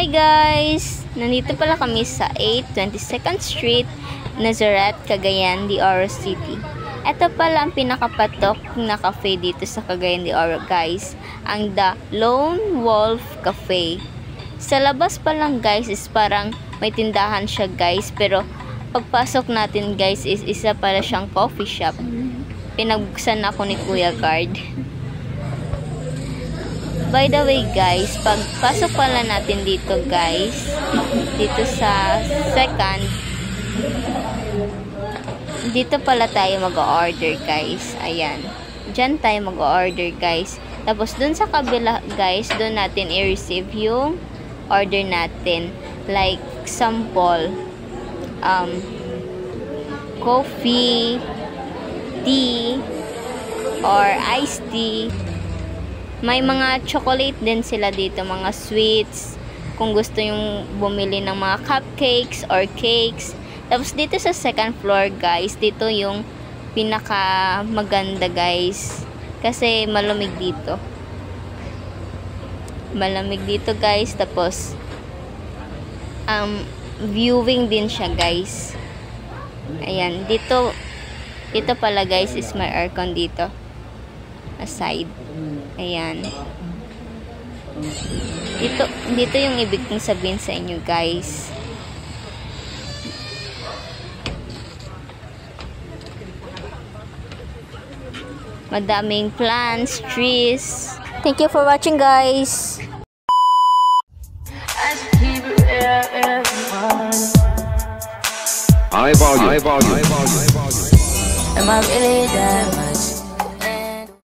Hi guys! Nandito pala kami sa 822nd Street, Nazareth, Cagayan de Oro City. Ito pala ang pinakapatok na cafe dito sa Cagayan de Oro guys, ang The Lone Wolf Cafe. Sa labas pa lang guys is parang may tindahan siya guys, pero pagpasok natin guys is isa pala siyang coffee shop. Pinagbuksan ako ni Kuya Guard. By the way guys, pagpasok pala natin dito guys, dito sa second, dito pala tayo mag-order guys. Ayan, dyan tayo mag-order guys. Tapos dun sa kabila guys, dun natin i-receive yung order natin. Like sample, coffee, tea, or iced tea. May mga chocolate din sila dito, mga sweets. Kung gusto yung bumili ng mga cupcakes or cakes. Tapos dito sa second floor guys, dito yung pinaka maganda guys. Kasi malamig dito. Malamig dito guys. Tapos viewing din siya guys. Ayan, dito pala guys is may aircon dito. Aside. Ayan. Dito yung ibig kong sabihin sa inyo guys. Madaming plants, trees. Thank you for watching guys. High volume. Am I really that much?